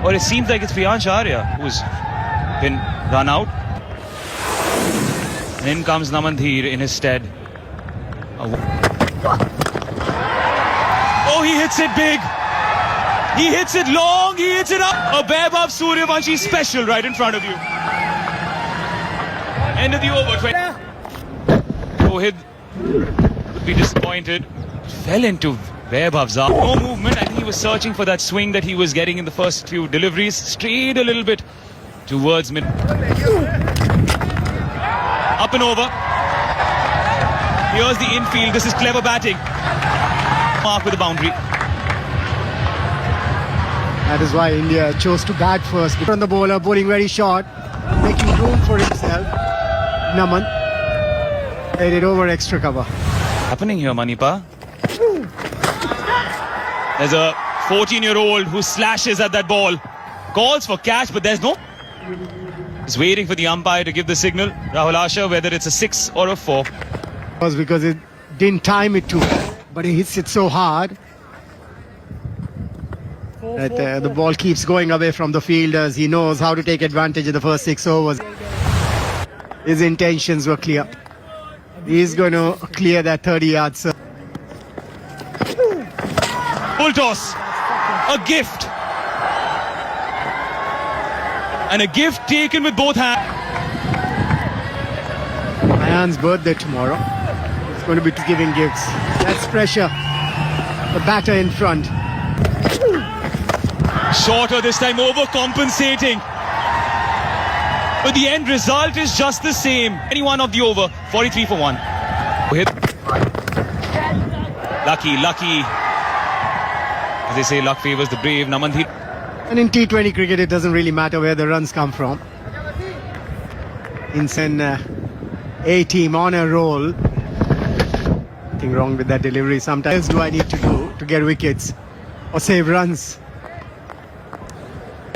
Or it seems like it's Priyansh Arya who's been run out. And in comes Namandhir in his stead. Oh, he hits it big. He hits it long. He hits it up. A Vaibhav Suryavansi special right in front of you. End of the over. Rohit would be disappointed. Fell into Vaibhav's arm. No movement. I think he was searching for that swing that he was getting in the first few deliveries. Strayed a little bit towards mid. Up and over. Here's the infield. This is clever batting. Mark with the boundary. That is why India chose to bat first. On the bowler, bowling very short, making room for himself. Naman laid it over extra cover. Happening here, Manipa. There's a 14-year-old who slashes at that ball. Calls for catch, but there's no. He's waiting for the umpire to give the signal. Rahul Asha, whether it's a 6 or a 4. It was because it didn't time it too well, but he hits it so hard that the ball keeps going away from the fielders. He knows how to take advantage of the first 6 overs. His intentions were clear. He's going to clear that 30 yards. Full toss. A gift. And a gift taken with both hands. Ayan's birthday tomorrow. It's going to be giving gifts. That's pressure. The batter in front. Shorter this time, overcompensating. But the end result is just the same. 21 of the over, 43 for 1. Lucky. As they say, luck favours the brave. Namandhir. And in T20 cricket, it doesn't really matter where the runs come from. In an A-team on a roll. Nothing wrong with that delivery. Sometimes do I need to do to get wickets or save runs?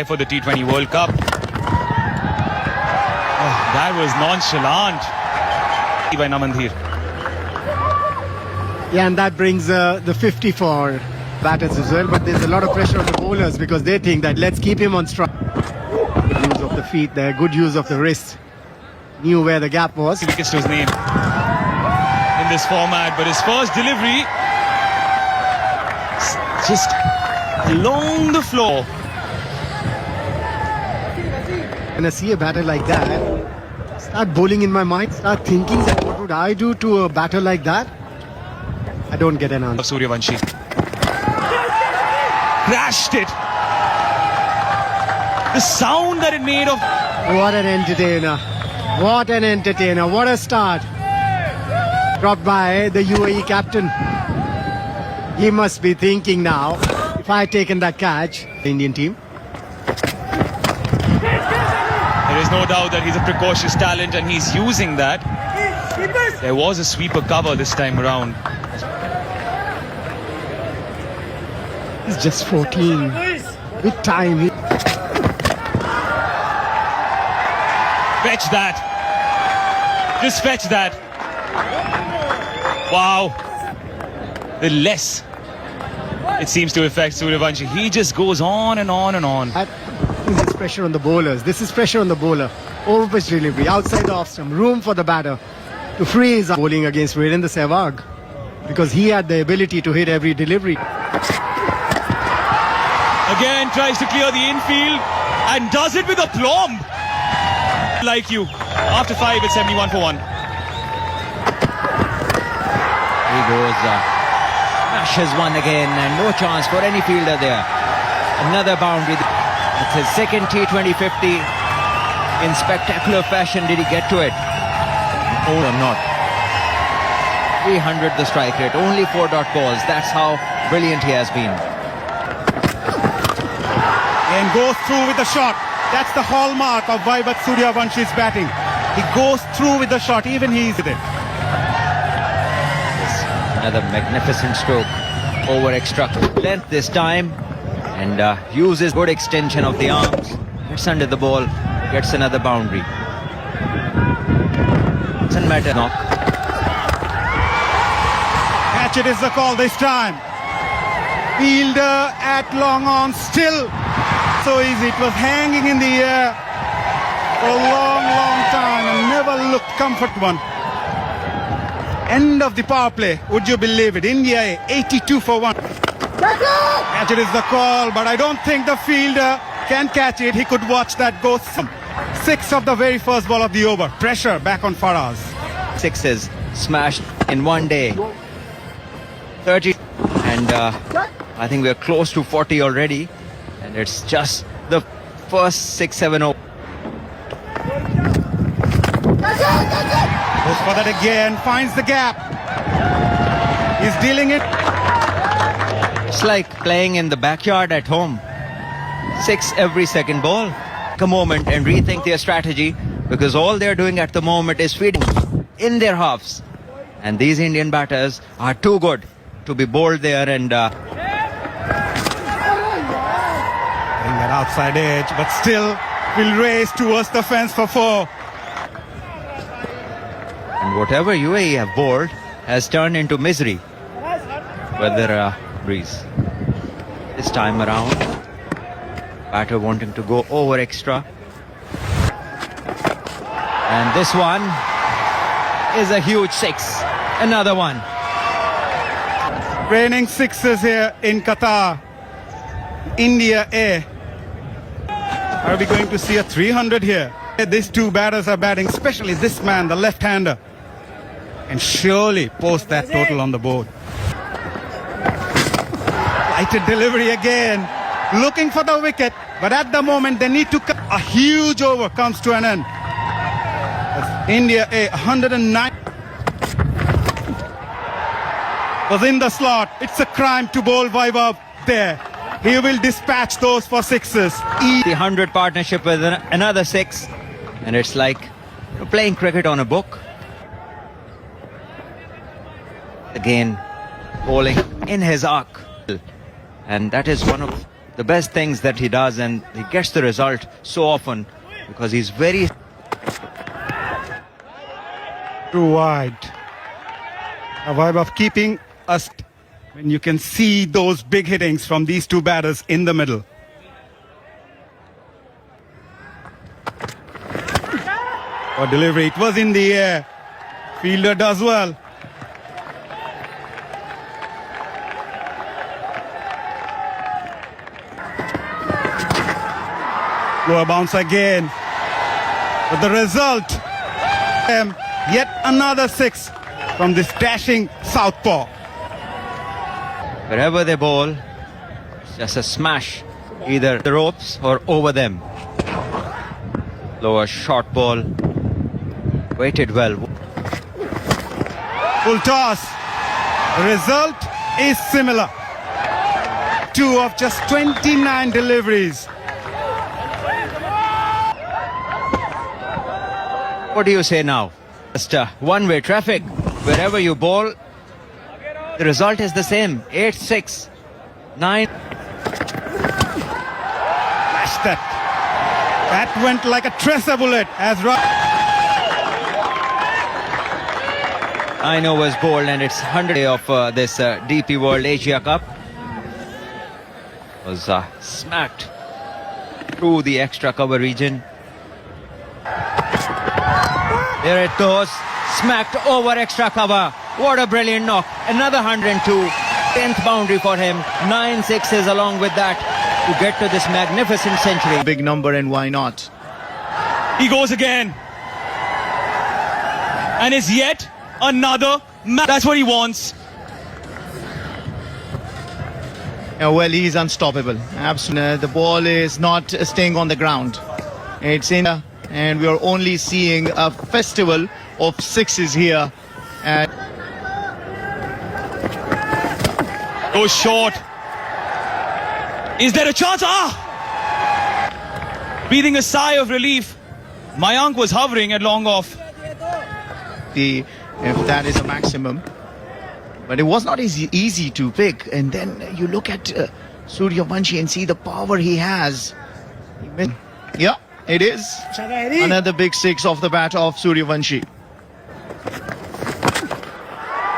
For the T20 World Cup. Oh, that was nonchalant by Namandhir. Yeah, and that brings the 50 for batters as well. But there's a lot of pressure on the bowlers because they think that let's keep him on strike. Good use of the feet there, good use of the wrist. Knew where the gap was. Wickets to his name in this format, but his first delivery just along the floor. When I see a batter like that, start bowling in my mind, start thinking that what would I do to a batter like that? I don't get an answer. Suryavansi crashed it. The sound that it made of. What an entertainer. What an entertainer. What a start. Dropped by the UAE captain. He must be thinking now, if I had taken that catch, the Indian team. There is no doubt that he's a precocious talent and he's using that. There was a sweeper cover this time around. He's just 14. With time. Fetch that. Just fetch that. Wow. The less it seems to affect Suryavansi. He just goes on and on and on. This is pressure on the bowlers. This is pressure on the bowler. Over-pitch delivery, outside the off-stump. Room for the batter to free his bowling against Virendra Sehwag. Because he had the ability to hit every delivery. Again tries to clear the infield and does it with aplomb. Like you. After 5, it's 71 for 1. He goes, smashes one again and no chance for any fielder there. Another boundary. It's his second T20 50. In spectacular fashion did he get to it. Or not. 300 the strike rate. Only 4 dot balls. That's how brilliant he has been. And goes through with the shot. That's the hallmark of Vaibhav Suryavansi's batting. He goes through with the shot, even he's with it. Another magnificent stroke over extra length this time, and uses good extension of the arms. Gets under the ball, gets another boundary. Doesn't matter. Knock. Catch it is the call this time. Fielder at long on, still so easy. It was hanging in the air for a long, long time and never looked comfortable. End of the power play. Would you believe it? India 82 for 1. Catch it is the call, but I don't think the fielder can catch it. He could watch that go. 6 of the very first ball of the over. Pressure back on Faraz. Sixes smashed in one day. 30. And I think we're close to 40 already. And it's just the first 6-7 over. Goes for that again. Finds the gap. He's dealing it. It's like playing in the backyard at home. 6 every second ball. Take a moment and rethink their strategy, because all they're doing at the moment is feeding in their halves. And these Indian batters are too good to be bowled there, and Getting that outside edge, but still will race towards the fence for 4. and whatever UAE have bowled has turned into misery. Weather breeze. This time around, batter wanting to go over extra. And this one is a huge 6. Another one. Raining sixes here in Qatar. India A. Are we going to see a 300 here? These two batters are batting, especially this man, the left-hander. And surely post that total on the board. Lighted delivery again. Looking for the wicket. But at the moment, they need to... A huge over comes to an end. As India A, 109. Was in the slot. It's a crime to bowl Vaibhav there. He will dispatch those for sixes. The 100 partnership with another 6. And it's like playing cricket on a book. Again, bowling in his arc. And that is one of the best things that he does, and he gets the result so often because he's very... Too wide. A Vaibhav keeping us when you can see those big hittings from these two batters in the middle. For delivery, it was in the air. Fielder does well. Lower bounce again. But the result, yet another 6 from this dashing southpaw. Wherever they bowl, it's just a smash, either the ropes or over them. Lower short ball, weighted well. Full toss. The result is similar. 2 of just 29 deliveries. What do you say now? Just one-way traffic. Wherever you bowl, the result is the same. 8-6, 9. Smash that. That went like a tracer bullet as I know was bowled, and it's 100 of this DP World Asia Cup. Was smacked through the extra cover region. There it goes, smacked over extra cover. What a brilliant knock. Another 102, 10th boundary for him. 9 sixes along with that to get to this magnificent century. Big number, and why not? He goes again. And it's yet another that's what he wants. Well, he's unstoppable. Absolutely. The ball is not staying on the ground. It's in, and we are only seeing a festival of 6s here. And Goes short. Is there a chance? Breathing a sigh of relief. Mayank was hovering at long off. if that is a maximum. But it was not easy to pick. And then you look at Suryavansi and see the power he has. Yeah, it is. Another big 6 off the bat of Suryavansi.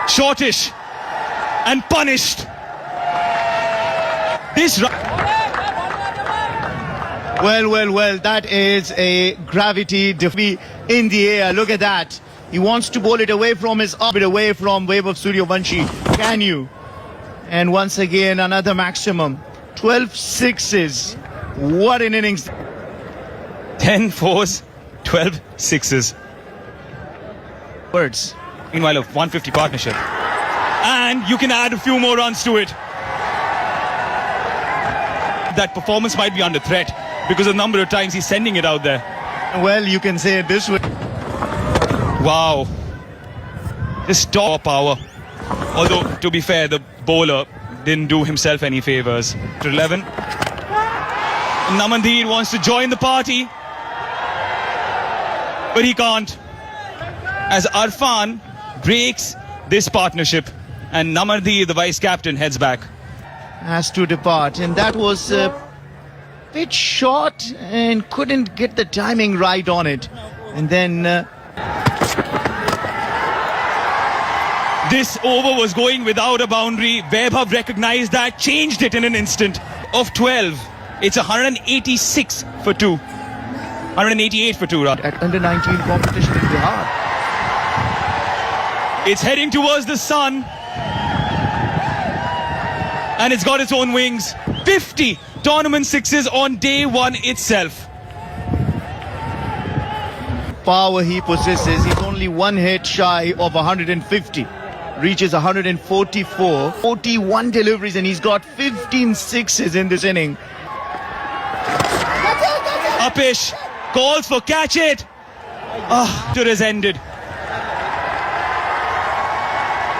Shortish. And punished. This Well, that is a gravity defeat in the air. Look at that. He wants to bowl it away from his arm, away from Vaibhav Suryavansi. Can you? And once again, another maximum. 12 sixes. What an innings. 10 fours, 12 sixes. Words. Meanwhile, a 150 partnership. And you can add a few more runs to it. That performance might be under threat because of the number of times he's sending it out there. Well, you can say it this way. Wow. Just top power. Although, to be fair, the bowler didn't do himself any favors. To 11. Namandeer wants to join the party. But he can't. As Arfan breaks this partnership and Namandeer, the vice captain, heads back. Has to depart, and that was a bit short and couldn't get the timing right on it. And then This over was going without a boundary. Vaibhav recognized that, changed it in an instant. Of 12, it's 186 for 2. 188 for 2, rather. at under 19 competition in Bihar. It's heading towards the sun. And it's got its own wings. 50 tournament sixes on day one itself. Power he possesses. He's only one hit shy of 150. Reaches 144. 41 deliveries, and he's got 15 sixes in this inning. Upish calls for catch it. It has ended.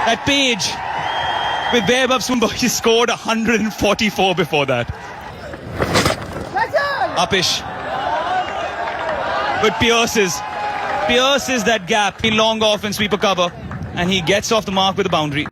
That page with Vaibhav Sumba, he scored 144 before that. Upish. But pierces that gap. Long off and sweeper cover. And he gets off the mark with a boundary.